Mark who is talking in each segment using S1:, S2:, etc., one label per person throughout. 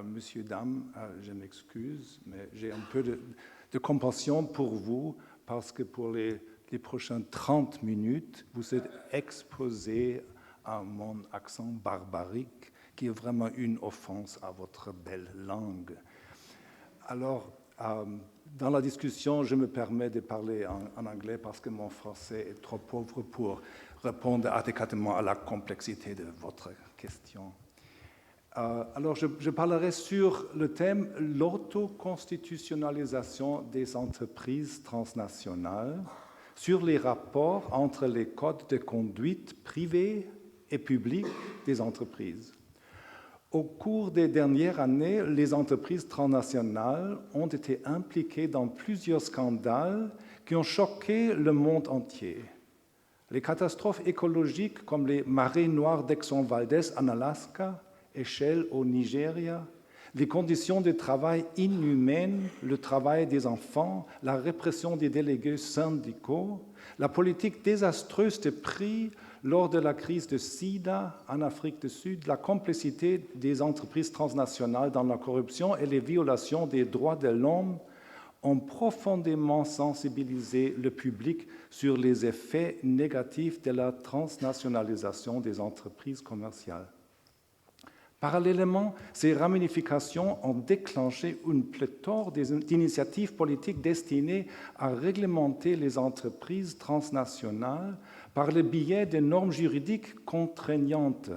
S1: Monsieur, dame, je m'excuse, mais j'ai un peu de compassion pour vous parce que pour les prochaines 30 minutes, vous êtes exposé à mon accent barbarique qui est vraiment une offense à votre belle langue. Alors, dans la discussion, je me permets de parler en anglais parce que mon français est trop pauvre pour répondre adéquatement à la complexité de votre question. Alors, je parlerai sur le thème « l'autoconstitutionnalisation des entreprises transnationales », sur les rapports entre les codes de conduite privés et publics des entreprises. Au cours des dernières années, les entreprises transnationales ont été impliquées dans plusieurs scandales qui ont choqué le monde entier. Les catastrophes écologiques comme les marées noires d'Exxon Valdez en Alaska, Shell au Nigeria, les conditions de travail inhumaines, le travail des enfants, la répression des délégués syndicaux, la politique désastreuse des prix lors de la crise de SIDA en Afrique du Sud, la complicité des entreprises transnationales dans la corruption et les violations des droits de l'homme ont profondément sensibilisé le public sur les effets négatifs de la transnationalisation des entreprises commerciales. Parallèlement, ces ramifications ont déclenché une pléthore d'initiatives politiques destinées à réglementer les entreprises transnationales par le biais de normes juridiques contraignantes.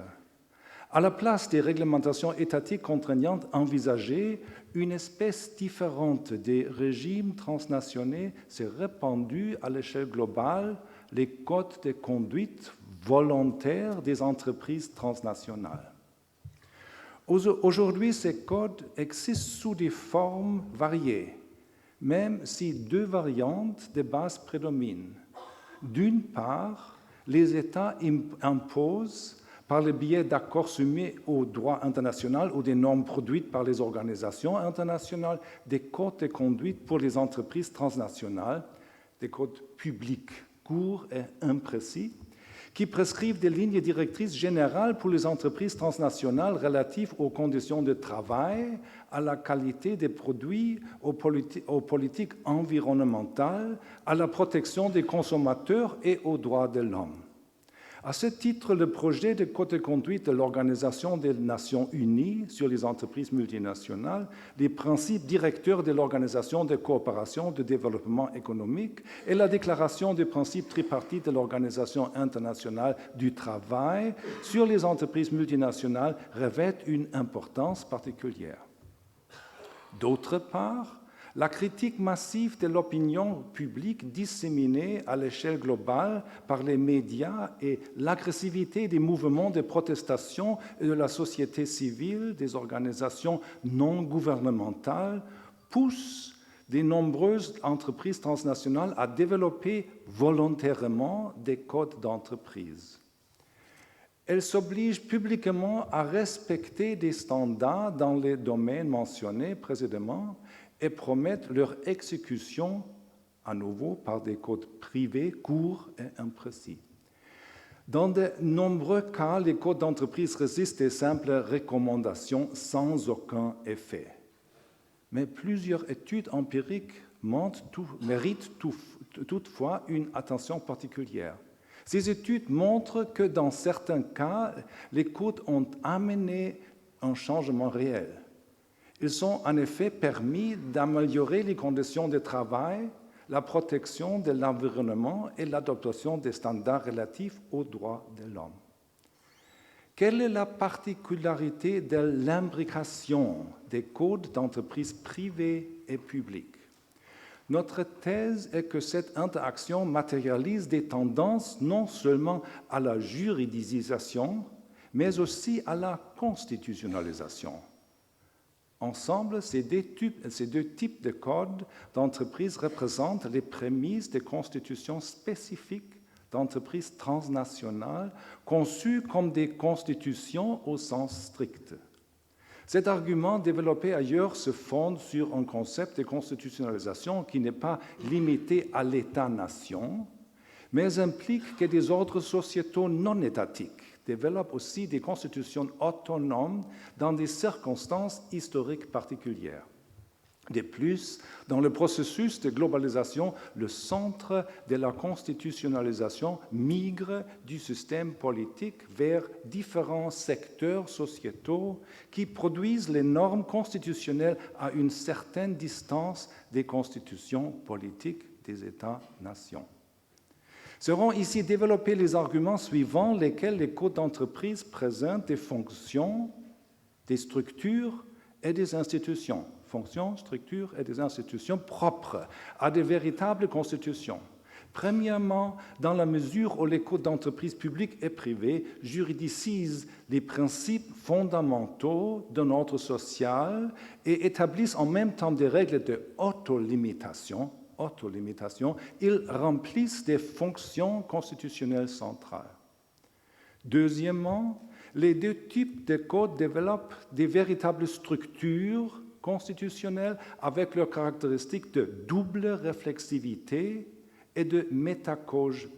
S1: À la place des réglementations étatiques contraignantes envisagées, une espèce différente des régimes transnationaux s'est répandue à l'échelle globale, les codes de conduite volontaires des entreprises transnationales. Aujourd'hui, ces codes existent sous des formes variées, même si deux variantes de base prédominent. D'une part, les États imposent, par le biais d'accords soumis au droit international ou des normes produites par les organisations internationales, des codes de conduite pour les entreprises transnationales, des codes publics courts et imprécis, qui prescrivent des lignes directrices générales pour les entreprises transnationales relatives aux conditions de travail, à la qualité des produits, aux politiques environnementales, à la protection des consommateurs et aux droits de l'homme. À ce titre, le projet de code de conduite de l'Organisation des Nations Unies sur les entreprises multinationales, les principes directeurs de l'Organisation de coopération de développement économique et la déclaration des principes tripartites de l'Organisation internationale du travail sur les entreprises multinationales revêtent une importance particulière. D'autre part, la critique massive de l'opinion publique disséminée à l'échelle globale par les médias et l'agressivité des mouvements de protestation et de la société civile, des organisations non gouvernementales, poussent de nombreuses entreprises transnationales à développer volontairement des codes d'entreprise. Elles s'obligent publiquement à respecter des standards dans les domaines mentionnés précédemment et promettent leur exécution, à nouveau, par des codes privés, courts et imprécis. Dans de nombreux cas, les codes d'entreprise résistent des simples recommandations sans aucun effet. Mais plusieurs études empiriques méritent toutefois une attention particulière. Ces études montrent que dans certains cas, les codes ont amené un changement réel. Ils ont en effet permis d'améliorer les conditions de travail, la protection de l'environnement et l'adoption des standards relatifs aux droits de l'homme. Quelle est la particularité de l'imbrication des codes d'entreprise privées et publiques? Notre thèse est que cette interaction matérialise des tendances non seulement à la juridisation, mais aussi à la constitutionnalisation. Ensemble, ces deux types de codes d'entreprise représentent les prémices de constitutions spécifiques d'entreprises transnationales conçues comme des constitutions au sens strict. Cet argument développé ailleurs se fonde sur un concept de constitutionnalisation qui n'est pas limité à l'État-nation, mais implique que des ordres sociétaux non étatiques développent aussi des constitutions autonomes dans des circonstances historiques particulières. De plus, dans le processus de globalisation, le centre de la constitutionnalisation migre du système politique vers différents secteurs sociétaux qui produisent les normes constitutionnelles à une certaine distance des constitutions politiques des États-nations. Seront ici développés les arguments suivants, lesquels les codes d'entreprise présentent des fonctions, des structures et des institutions. Fonctions, structures et des institutions propres à de véritables constitutions. Premièrement, dans la mesure où les codes d'entreprise publiques et privées juridicisent les principes fondamentaux d'un ordre social et établissent en même temps des règles de autolimitation, ils remplissent des fonctions constitutionnelles centrales. Deuxièmement, les deux types de codes développent des véritables structures constitutionnelles avec leurs caractéristiques de double réflexivité et de métacodage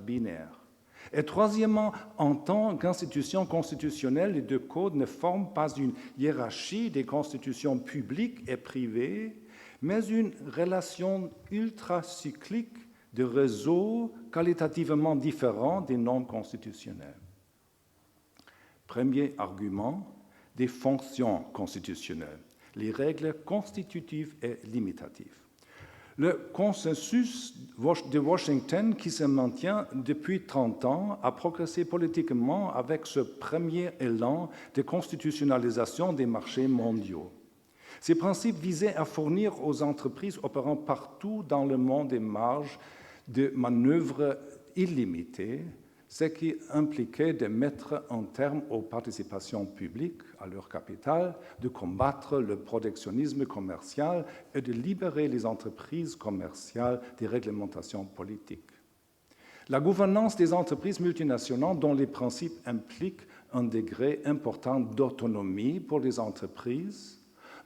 S1: binaire. Et troisièmement, en tant qu'institution constitutionnelle, les deux codes ne forment pas une hiérarchie des constitutions publiques et privées, mais une relation ultracyclique de réseaux qualitativement différents des normes constitutionnelles. Premier argument, des fonctions constitutionnelles, les règles constitutives et limitatives. Le consensus de Washington, qui se maintient depuis 30 ans, a progressé politiquement avec ce premier élan de constitutionnalisation des marchés mondiaux. Ces principes visaient à fournir aux entreprises opérant partout dans le monde des marges de manœuvre illimitées, ce qui impliquait de mettre un terme aux participations publiques, à leur capital, de combattre le protectionnisme commercial et de libérer les entreprises commerciales des réglementations politiques. La gouvernance des entreprises multinationales, dont les principes impliquent un degré important d'autonomie pour les entreprises,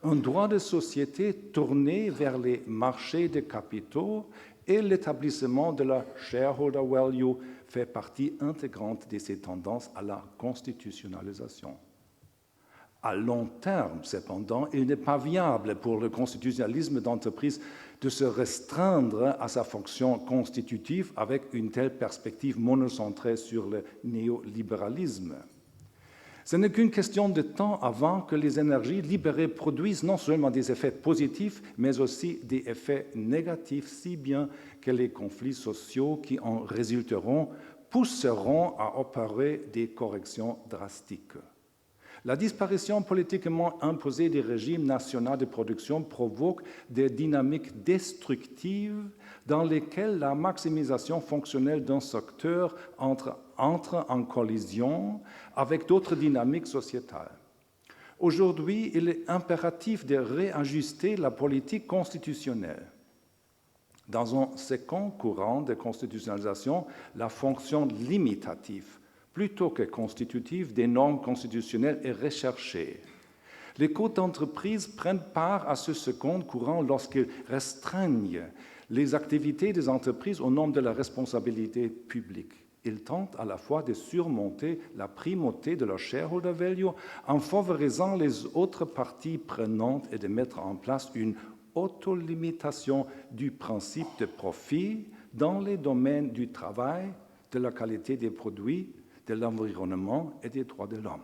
S1: un droit de société tourné vers les marchés de capitaux et l'établissement de la shareholder value fait partie intégrante de ces tendances à la constitutionnalisation. À long terme, cependant, il n'est pas viable pour le constitutionnalisme d'entreprise de se restreindre à sa fonction constitutive avec une telle perspective monocentrée sur le néolibéralisme. Ce n'est qu'une question de temps avant que les énergies libérées produisent non seulement des effets positifs, mais aussi des effets négatifs, si bien que les conflits sociaux qui en résulteront pousseront à opérer des corrections drastiques. La disparition politiquement imposée des régimes nationaux de production provoque des dynamiques destructives dans lesquelles la maximisation fonctionnelle d'un secteur entre en collision avec d'autres dynamiques sociétales. Aujourd'hui, il est impératif de réajuster la politique constitutionnelle. Dans un second courant de constitutionnalisation, la fonction limitative plutôt que constitutive des normes constitutionnelles est recherchée. Les codes d'entreprise prennent part à ce second courant lorsqu'ils restreignent les activités des entreprises au nom de la responsabilité publique. Ils tentent à la fois de surmonter la primauté de la shareholder value en favorisant les autres parties prenantes et de mettre en place une autolimitation du principe de profit dans les domaines du travail, de la qualité des produits, de l'environnement et des droits de l'homme.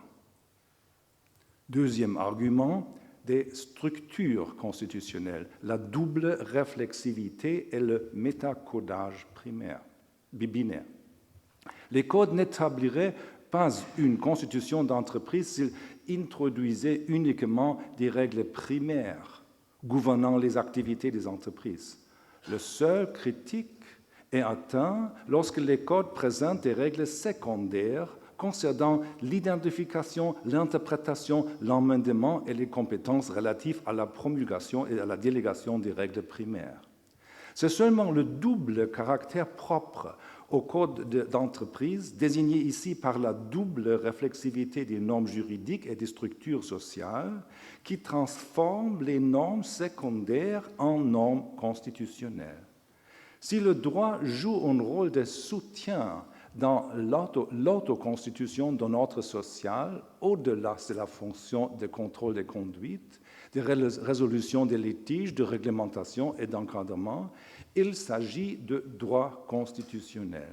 S1: Deuxième argument, des structures constitutionnelles, la double réflexivité et le métacodage binaire. Les codes n'établiraient pas une constitution d'entreprise s'ils introduisaient uniquement des règles primaires gouvernant les activités des entreprises. Le seul critique est atteint lorsque les codes présentent des règles secondaires concernant l'identification, l'interprétation, l'amendement et les compétences relatives à la promulgation et à la délégation des règles primaires. C'est seulement le double caractère propre au code d'entreprise, désigné ici par la double réflexivité des normes juridiques et des structures sociales, qui transforme les normes secondaires en normes constitutionnelles. Si le droit joue un rôle de soutien dans l'autoconstitution d'un ordre social, au-delà de la fonction de contrôle des conduites, de résolution des litiges, de réglementation et d'encadrement, il s'agit de droit constitutionnel.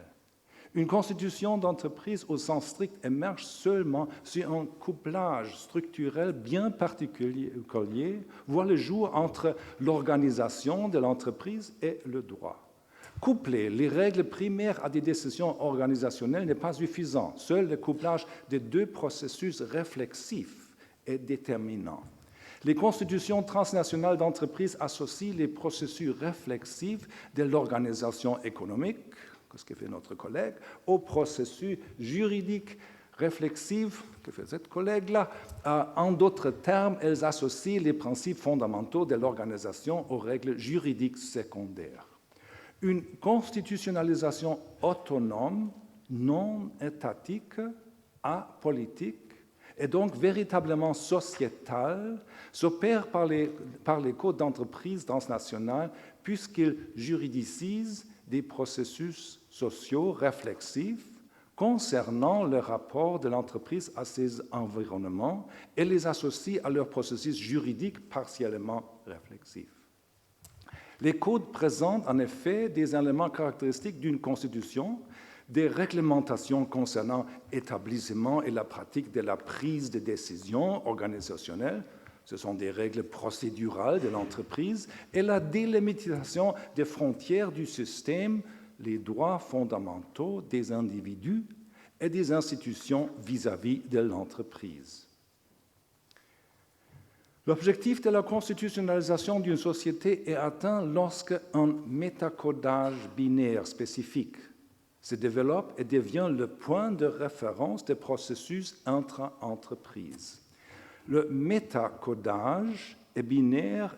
S1: Une constitution d'entreprise au sens strict émerge seulement si un couplage structurel bien particulier voit le jour entre l'organisation de l'entreprise et le droit. Coupler les règles primaires à des décisions organisationnelles n'est pas suffisant. Seul le couplage des deux processus réflexifs est déterminant. Les constitutions transnationales d'entreprises associent les processus réflexifs de l'organisation économique, ce que fait notre collègue, au processus juridique réflexif que fait cette collègue-là. En d'autres termes, elles associent les principes fondamentaux de l'organisation aux règles juridiques secondaires. Une constitutionnalisation autonome, non étatique, apolitique, et donc véritablement sociétale, s'opère par les codes d'entreprise transnationales puisqu'ils juridicisent des processus sociaux réflexifs concernant le rapport de l'entreprise à ses environnements et les associent à leurs processus juridiques partiellement réflexifs. Les codes présentent en effet des éléments caractéristiques d'une constitution, des réglementations concernant l'établissement et la pratique de la prise de décision organisationnelle, ce sont des règles procédurales de l'entreprise, et la délimitation des frontières du système, les droits fondamentaux des individus et des institutions vis-à-vis de l'entreprise. L'objectif de la constitutionnalisation d'une société est atteint lorsqu'un métacodage binaire spécifique se développe et devient le point de référence des processus intra-entreprises. Le métacodage est binaire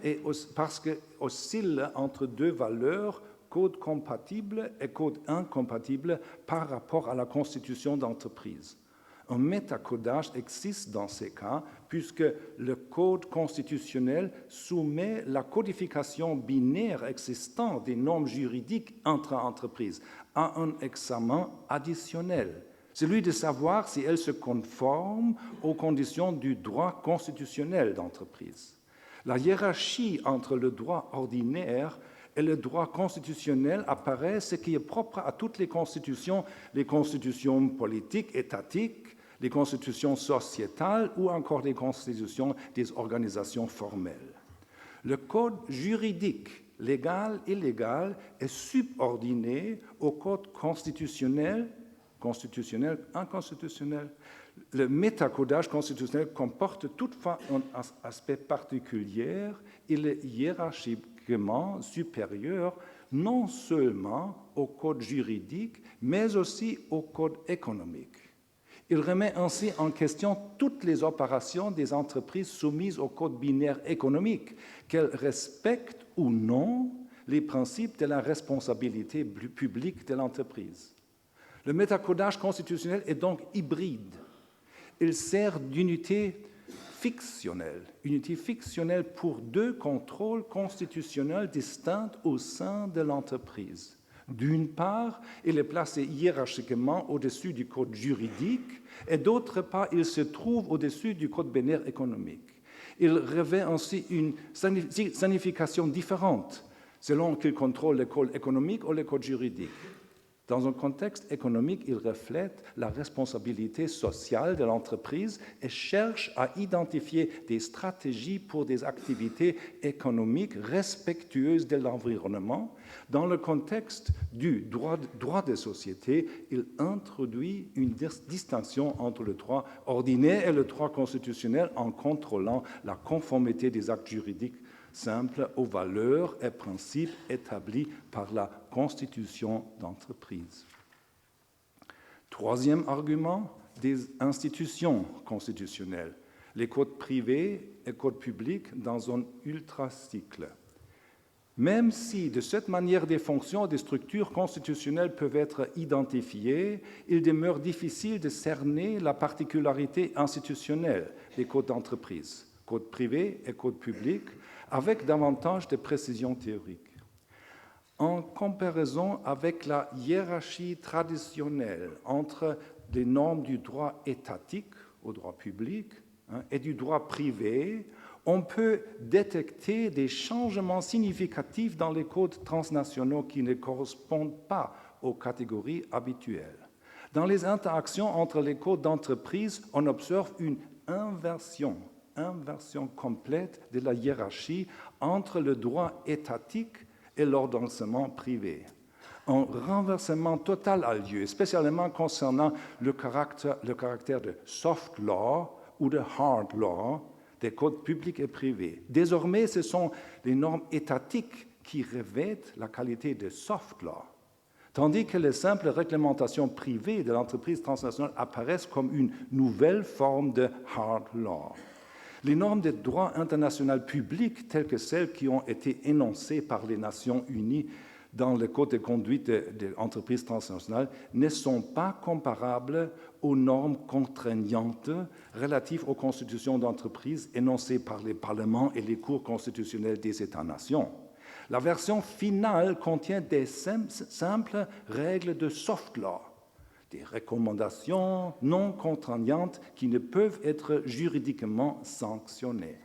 S1: parce qu'il oscille entre deux valeurs, code compatible et code incompatible par rapport à la constitution d'entreprise. Un métacodage existe dans ces cas puisque le code constitutionnel soumet la codification binaire existante des normes juridiques intra-entreprises à un examen additionnel, celui de savoir si elles se conforment aux conditions du droit constitutionnel d'entreprise. La hiérarchie entre le droit ordinaire et le droit constitutionnel apparaît, ce qui est propre à toutes les constitutions politiques, étatiques, les constitutions sociétales ou encore les constitutions des organisations formelles. Le code juridique, légal et illégal, est subordonné au code constitutionnel, inconstitutionnel. Le métacodage constitutionnel comporte toutefois un aspect particulier. Il est hiérarchiquement supérieur non seulement au code juridique, mais aussi au code économique. Il remet ainsi en question toutes les opérations des entreprises soumises au code binaire économique, qu'elles respectent ou non les principes de la responsabilité publique de l'entreprise. Le métacodage constitutionnel est donc hybride. Il sert d'unité fictionnelle pour deux contrôles constitutionnels distincts au sein de l'entreprise. D'une part, il est placé hiérarchiquement au-dessus du code juridique et d'autre part, il se trouve au-dessus du code binaire économique. Il revêt ainsi une signification différente selon qu'il contrôle le code économique ou le code juridique. Dans un contexte économique, il reflète la responsabilité sociale de l'entreprise et cherche à identifier des stratégies pour des activités économiques respectueuses de l'environnement. Dans le contexte du droit des sociétés, il introduit une distinction entre le droit ordinaire et le droit constitutionnel en contrôlant la conformité des actes juridiques simples aux valeurs et principes établis par la Constitution d'entreprise. Troisième argument, des institutions constitutionnelles, les codes privés et codes publics dans un ultracycle. Même si, de cette manière, des fonctions et des structures constitutionnelles peuvent être identifiées, il demeure difficile de cerner la particularité institutionnelle des codes d'entreprise, codes privés et codes publics, avec davantage de précision théorique. en comparaison avec la hiérarchie traditionnelle entre les normes du droit étatique, au droit public, et du droit privé, on peut détecter des changements significatifs dans les codes transnationaux qui ne correspondent pas aux catégories habituelles. Dans les interactions entre les codes d'entreprise, on observe une inversion complète de la hiérarchie entre le droit étatique et l'ordonnancement privé. Un renversement total a lieu, spécialement concernant le caractère de soft law ou de hard law des codes publics et privés. Désormais, ce sont les normes étatiques qui revêtent la qualité de soft law, tandis que les simples réglementations privées de l'entreprise transnationale apparaissent comme une nouvelle forme de hard law. Les normes de droit international public, telles que celles qui ont été énoncées par les Nations unies dans le Code de conduite des entreprises transnationales, ne sont pas comparables aux normes contraignantes relatives aux constitutions d'entreprise énoncées par les parlements et les cours constitutionnels des États-nations. La version finale contient des simples règles de soft law, des recommandations non contraignantes qui ne peuvent être juridiquement sanctionnées.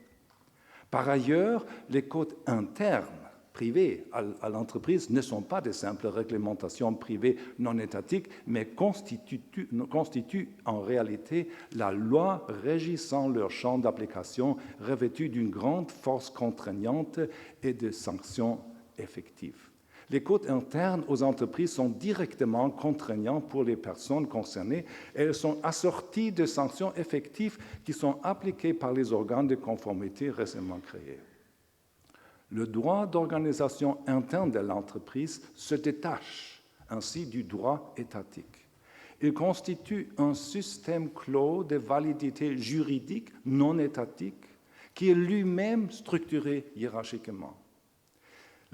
S1: Par ailleurs, les codes internes privés à l'entreprise ne sont pas de simples réglementations privées non étatiques, mais constituent en réalité la loi régissant leur champ d'application, revêtue d'une grande force contraignante et de sanctions effectives. Les codes internes aux entreprises sont directement contraignants pour les personnes concernées et elles sont assorties de sanctions effectives qui sont appliquées par les organes de conformité récemment créés. Le droit d'organisation interne de l'entreprise se détache ainsi du droit étatique. Il constitue un système clos de validité juridique non étatique qui est lui-même structuré hiérarchiquement.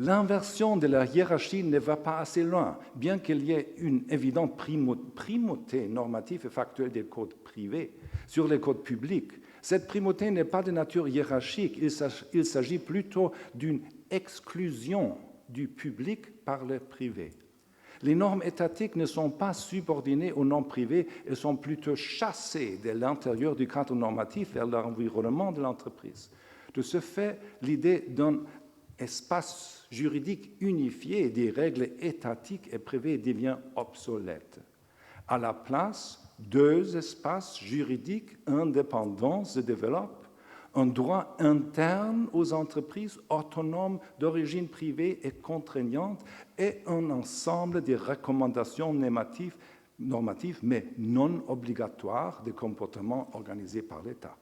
S1: L'inversion de la hiérarchie ne va pas assez loin, bien qu'il y ait une évidente primauté normative et factuelle des codes privés sur les codes publics. Cette primauté n'est pas de nature hiérarchique, il s'agit plutôt d'une exclusion du public par le privé. Les normes étatiques ne sont pas subordonnées aux normes privées, elles sont plutôt chassées de l'intérieur du cadre normatif vers l'environnement de l'entreprise. De ce fait, l'idée d'un espace juridique unifié des règles étatiques et privées devient obsolète. À la place, deux espaces juridiques indépendants se développent, un droit interne aux entreprises autonomes d'origine privée et contraignante et un ensemble de recommandations normatives mais non obligatoires de comportements organisés par l'État.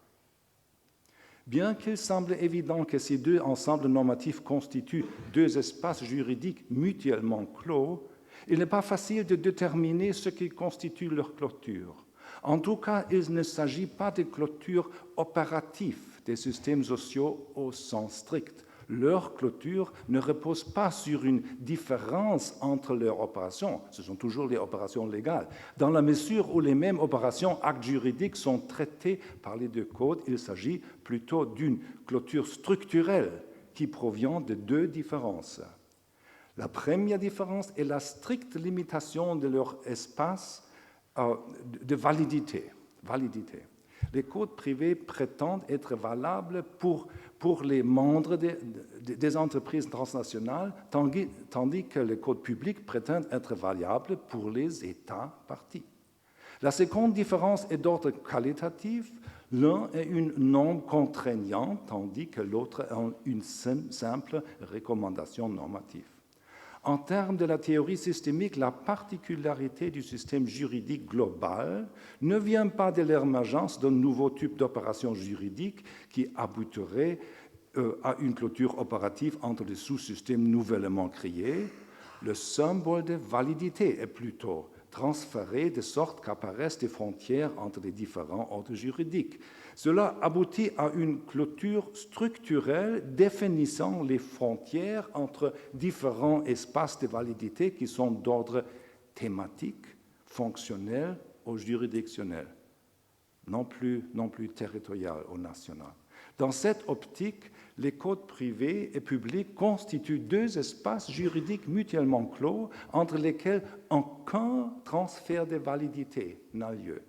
S1: Bien qu'il semble évident que ces deux ensembles normatifs constituent deux espaces juridiques mutuellement clos, il n'est pas facile de déterminer ce qui constitue leur clôture. En tout cas, il ne s'agit pas de clôture opérative des systèmes sociaux au sens strict. Leur clôture ne repose pas sur une différence entre leurs opérations, ce sont toujours les opérations légales. Dans la mesure où les mêmes opérations, actes juridiques, sont traités par les deux codes, il s'agit plutôt d'une clôture structurelle qui provient de deux différences. La première différence est la stricte limitation de leur espace de validité. Les codes privés prétendent être valables pour les membres des entreprises transnationales, tandis que les codes publics prétendent être valables pour les États parties. La seconde différence est d'ordre qualitatif. L'un est une norme contraignante, tandis que l'autre est une simple recommandation normative. En termes de la théorie systémique, la particularité du système juridique global ne vient pas de l'émergence d'un nouveau type d'opération juridique qui aboutirait à une clôture opérative entre des sous-systèmes nouvellement créés. Le symbole de validité est plutôt transféré de sorte qu'apparaissent des frontières entre les différents ordres juridiques. Cela aboutit à une clôture structurelle définissant les frontières entre différents espaces de validité qui sont d'ordre thématique, fonctionnel ou juridictionnel, non plus territorial ou national. Dans cette optique, les codes privés et publics constituent deux espaces juridiques mutuellement clos entre lesquels aucun transfert de validité n'a lieu,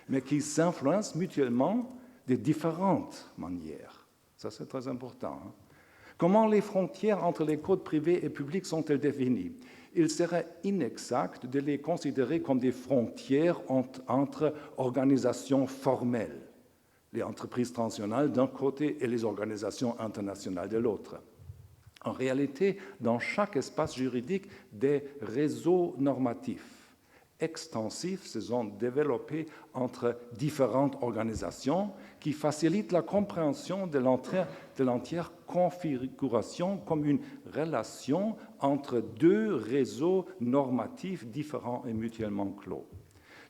S1: mais qui s'influencent mutuellement de différentes manières. Ça, c'est très important. Comment les frontières entre les codes privés et publics sont-elles définies? Il serait inexact de les considérer comme des frontières entre organisations formelles, les entreprises transnationales d'un côté et les organisations internationales de l'autre. En réalité, dans chaque espace juridique, des réseaux normatifs extensifs se sont développés entre différentes organisations qui facilitent la compréhension de l'entière configuration comme une relation entre deux réseaux normatifs différents et mutuellement clos.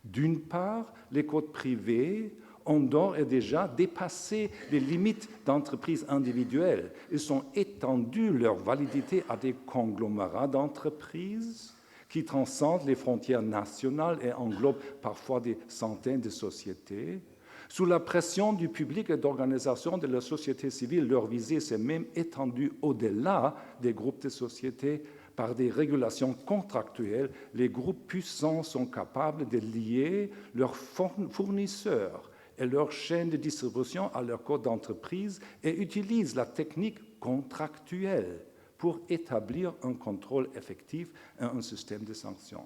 S1: D'une part, les codes privés ont d'ores et déjà dépassé les limites d'entreprises individuelles. Ils ont étendu leur validité à des conglomérats d'entreprises qui transcendent les frontières nationales et englobent parfois des centaines de sociétés. Sous la pression du public et d'organisations de la société civile, leur visée s'est même étendue au-delà des groupes de sociétés. Par des régulations contractuelles, les groupes puissants sont capables de lier leurs fournisseurs et leur chaîne de distribution à leur code d'entreprise et utilisent la technique contractuelle pour établir un contrôle effectif et un système de sanctions.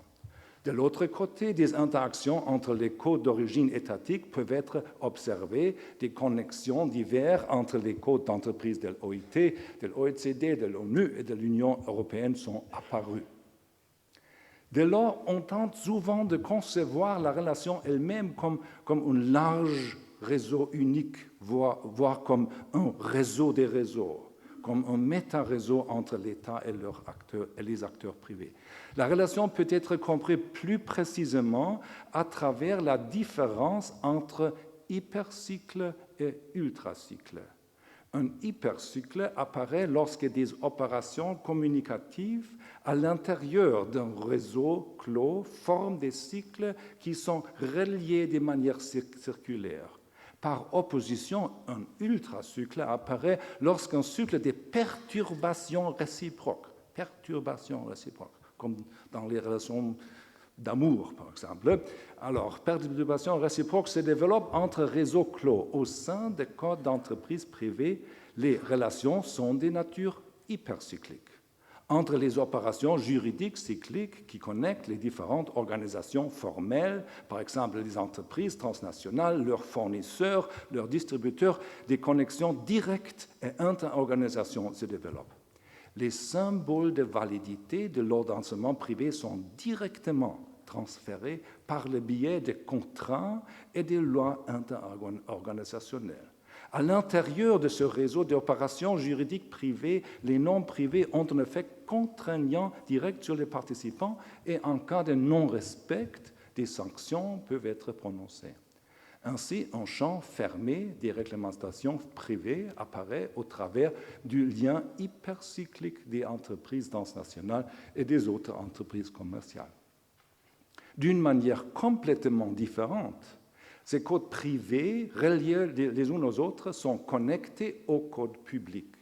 S1: De l'autre côté, des interactions entre les codes d'origine étatique peuvent être observées, des connexions diverses entre les codes d'entreprise de l'OIT, de l'OECD, de l'ONU et de l'Union européenne sont apparues. Dès lors, on tente souvent de concevoir la relation elle-même comme un large réseau unique, voire comme un réseau des réseaux, comme un méta-réseau entre l'État et les acteurs privés. La relation peut être comprise plus précisément à travers la différence entre hypercycle et ultracycle. Un hypercycle apparaît lorsque des opérations communicatives à l'intérieur d'un réseau clos forment des cycles qui sont reliés de manière circulaire. Par opposition, un ultracycle apparaît lorsqu'un cycle de perturbations réciproques, comme dans les relations d'amour, par exemple. Alors, perturbations réciproques se développent entre réseaux clos. Au sein des codes d'entreprise privées, les relations sont de nature hypercyclique. Entre les opérations juridiques cycliques qui connectent les différentes organisations formelles, par exemple les entreprises transnationales, leurs fournisseurs, leurs distributeurs, des connexions directes et interorganisations se développent. Les symboles de validité de l'ordonnancement privé sont directement transférés par le biais des contrats et des lois interorganisationnelles. À l'intérieur de ce réseau d'opérations juridiques privées, les normes privées ont un effet contraignant direct sur les participants et en cas de non-respect, des sanctions peuvent être prononcées. Ainsi, un champ fermé des réglementations privées apparaît au travers du lien hypercyclique des entreprises transnationales et des autres entreprises commerciales. D'une manière complètement différente, ces codes privés, reliés les uns aux autres, sont connectés aux codes publics.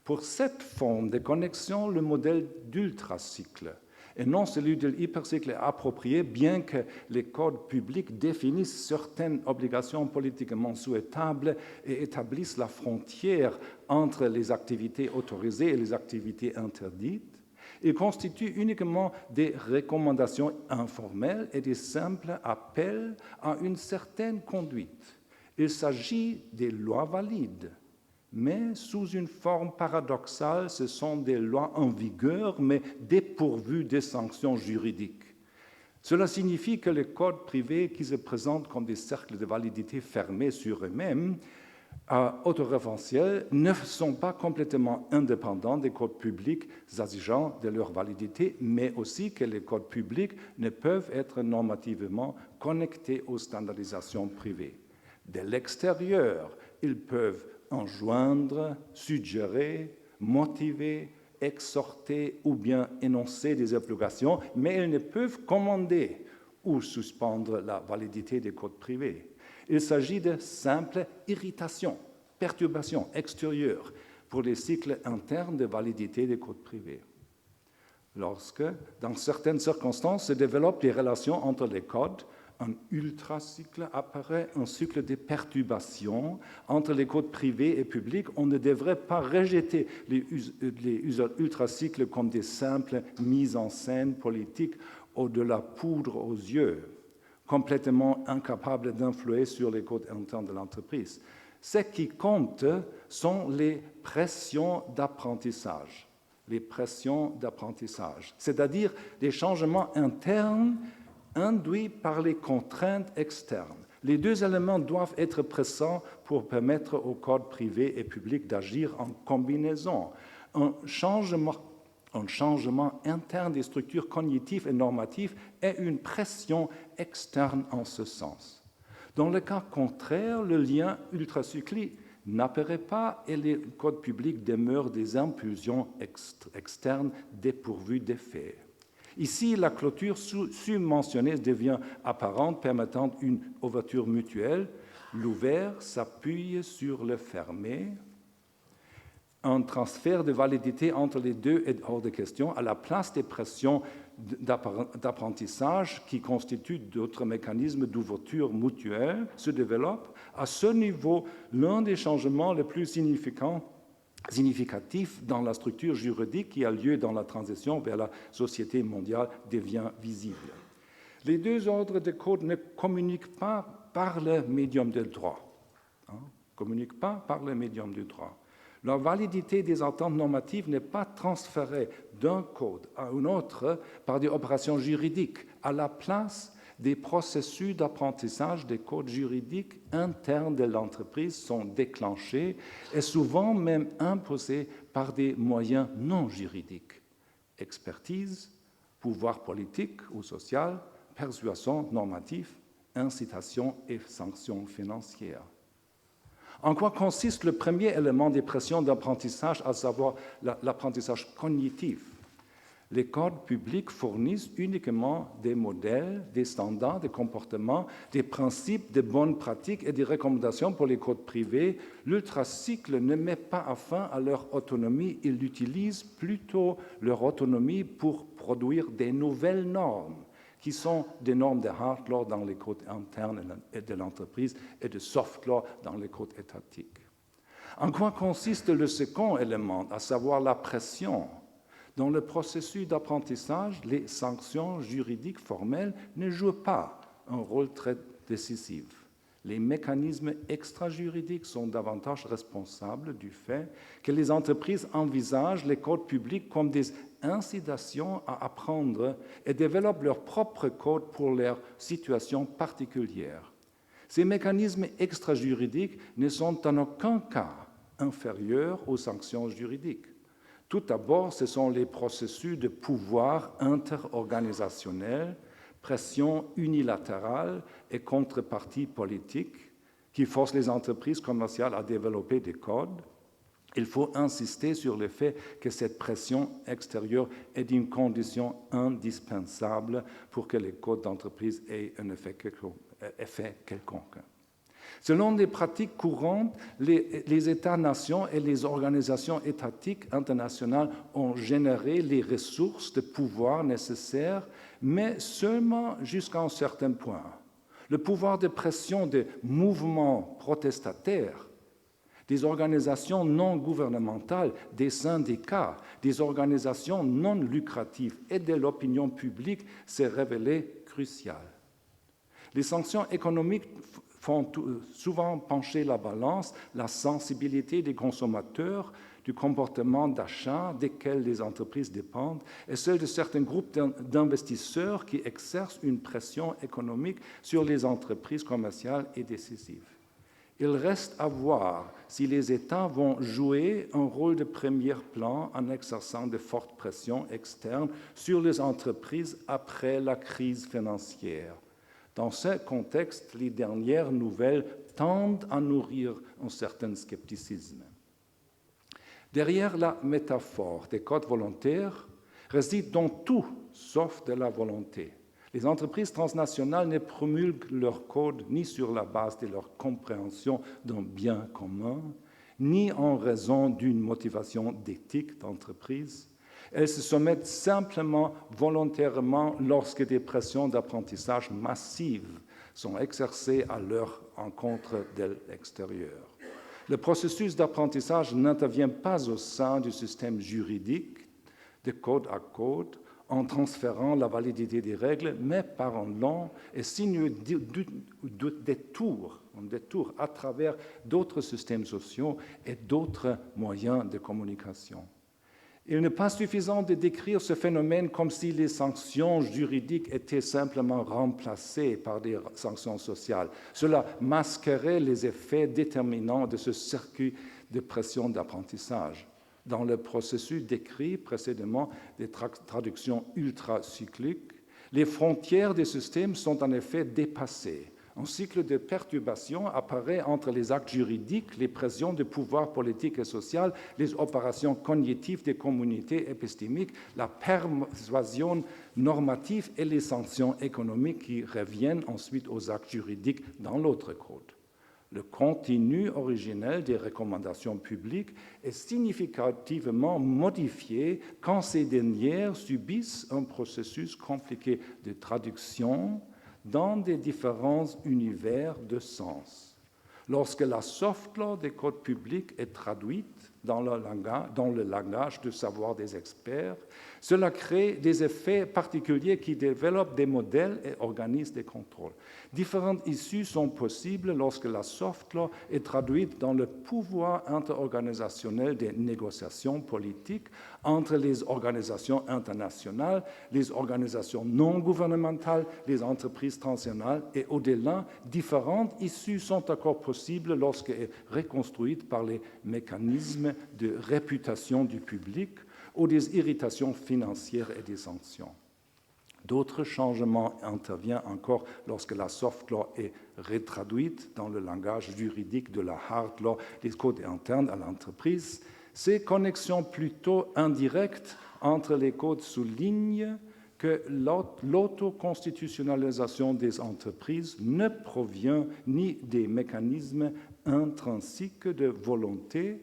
S1: Pour cette forme de connexion, le modèle d'ultracycle et non celui de l'hypercycle est approprié, bien que les codes publics définissent certaines obligations politiquement souhaitables et établissent la frontière entre les activités autorisées et les activités interdites. Ils constituent uniquement des recommandations informelles et des simples appels à une certaine conduite. Il s'agit des lois valides, mais sous une forme paradoxale, ce sont des lois en vigueur, mais dépourvues de sanctions juridiques. Cela signifie que les codes privés qui se présentent comme des cercles de validité fermés sur eux-mêmes, autoréférentiels, ne sont pas complètement indépendants des codes publics exigeant de leur validité, mais aussi que les codes publics ne peuvent être normativement connectés aux standardisations privées. De l'extérieur, ils peuvent enjoindre, suggérer, motiver, exhorter ou bien énoncer des obligations, mais ils ne peuvent commander ou suspendre la validité des codes privés. Il s'agit de simples irritations perturbations extérieures pour les cycles internes de validité des codes privés. Lorsque, dans certaines circonstances, se développent des relations entre les codes, un ultracycle apparaît, un cycle de perturbations entre les codes privés et publics. On ne devrait pas rejeter les ultracycles comme des simples mises en scène politiques ou de la poudre aux yeux, complètement incapables d'influer sur les codes internes de l'entreprise. Ce qui compte sont les pressions d'apprentissage. Les pressions d'apprentissage, c'est-à-dire des changements internes induits par les contraintes externes. Les deux éléments doivent être présents pour permettre aux codes privés et publics d'agir en combinaison. Un changement interne des structures cognitives et normatives est une pression externe en ce sens. Dans le cas contraire, le lien ultracyclique n'apparaît pas et les codes publics demeurent des impulsions externes dépourvues d'effet. Ici, la clôture submentionnée devient apparente, permettant une ouverture mutuelle. L'ouvert s'appuie sur le fermé. Un transfert de validité entre les deux est hors de question. À la place des pressions d'apprentissage qui constituent d'autres mécanismes d'ouverture mutuelle se développent. À ce niveau, l'un des changements les plus significatif dans la structure juridique qui a lieu dans la transition vers la société mondiale devient visible. Les deux ordres de code ne communiquent pas par le médium du droit. La validité des attentes normatives n'est pas transférée d'un code à un autre par des opérations juridiques. À la place, des processus d'apprentissage des codes juridiques internes de l'entreprise sont déclenchés et souvent même imposés par des moyens non juridiques. Expertise, pouvoir politique ou social, persuasion normative, incitation et sanctions financières. En quoi consiste le premier élément des pressions d'apprentissage, à savoir l'apprentissage cognitif? Les codes publics fournissent uniquement des modèles, des standards de comportement, des principes de bonnes pratiques et des recommandations pour les codes privés. L'ultracycle ne met pas fin à leur autonomie, il utilise plutôt leur autonomie pour produire des nouvelles normes, qui sont des normes de hard law dans les codes internes de l'entreprise et de soft law dans les codes étatiques. En quoi consiste le second élément, à savoir la pression? Dans le processus d'apprentissage, les sanctions juridiques formelles ne jouent pas un rôle très décisif. Les mécanismes extra-juridiques sont davantage responsables du fait que les entreprises envisagent les codes publics comme des incitations à apprendre et développent leurs propres codes pour leur situation particulière. Ces mécanismes extra-juridiques ne sont en aucun cas inférieurs aux sanctions juridiques. Tout d'abord, ce sont les processus de pouvoir interorganisationnel, pression unilatérale et contrepartie politique qui forcent les entreprises commerciales à développer des codes. Il faut insister sur le fait que cette pression extérieure est une condition indispensable pour que les codes d'entreprise aient un effet quelconque. Selon les pratiques courantes, les États-nations et les organisations étatiques internationales ont généré les ressources de pouvoir nécessaires, mais seulement jusqu'à un certain point. Le pouvoir de pression des mouvements protestataires, des organisations non gouvernementales, des syndicats, des organisations non lucratives et de l'opinion publique s'est révélé crucial. Les sanctions économiques font souvent pencher la balance, la sensibilité des consommateurs, du comportement d'achat desquels les entreprises dépendent, et celle de certains groupes d'investisseurs qui exercent une pression économique sur les entreprises commerciales est décisive. Il reste à voir si les États vont jouer un rôle de premier plan en exerçant de fortes pressions externes sur les entreprises après la crise financière. Dans ce contexte, les dernières nouvelles tendent à nourrir un certain scepticisme. Derrière la métaphore des codes volontaires réside donc tout sauf de la volonté. Les entreprises transnationales ne promulguent leurs codes ni sur la base de leur compréhension d'un bien commun, ni en raison d'une motivation d'éthique d'entreprise. Elles se soumettent simplement volontairement lorsque des pressions d'apprentissage massives sont exercées à leur encontre de l'extérieur. Le processus d'apprentissage n'intervient pas au sein du système juridique, de code à code, en transférant la validité des règles, mais par un long et sinueux détour à travers d'autres systèmes sociaux et d'autres moyens de communication. Il n'est pas suffisant de décrire ce phénomène comme si les sanctions juridiques étaient simplement remplacées par des sanctions sociales. Cela masquerait les effets déterminants de ce circuit de pression d'apprentissage. Dans le processus décrit précédemment des traductions ultracycliques, les frontières des systèmes sont en effet dépassées. Un cycle de perturbation apparaît entre les actes juridiques, les pressions de pouvoir politique et social, les opérations cognitives des communautés épistémiques, la persuasion normative et les sanctions économiques qui reviennent ensuite aux actes juridiques dans l'autre code. Le contenu originel des recommandations publiques est significativement modifié quand ces dernières subissent un processus compliqué de traduction dans des différents univers de sens. Lorsque la soft law des codes publics est traduite dans le langage de savoir des experts, cela crée des effets particuliers qui développent des modèles et organisent des contrôles. Différentes issues sont possibles lorsque la soft law est traduite dans le pouvoir interorganisationnel des négociations politiques entre les organisations internationales, les organisations non gouvernementales, les entreprises transnationales et au-delà, différentes issues sont encore possibles lorsqu'elles sont reconstruites par les mécanismes de réputation du public ou des irritations financières et des sanctions. D'autres changements interviennent encore lorsque la soft law est retraduite dans le langage juridique de la hard law des codes internes à l'entreprise. Ces connexions plutôt indirectes entre les codes soulignent que l'autoconstitutionnalisation des entreprises ne provient ni des mécanismes intrinsiques de volonté,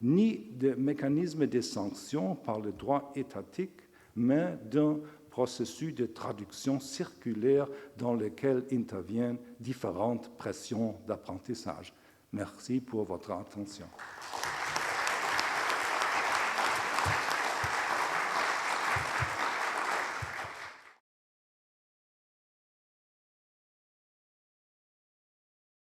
S1: ni des mécanismes de sanction par le droit étatique, mais d'un processus de traduction circulaire dans lequel interviennent différentes pressions d'apprentissage. Merci pour votre attention.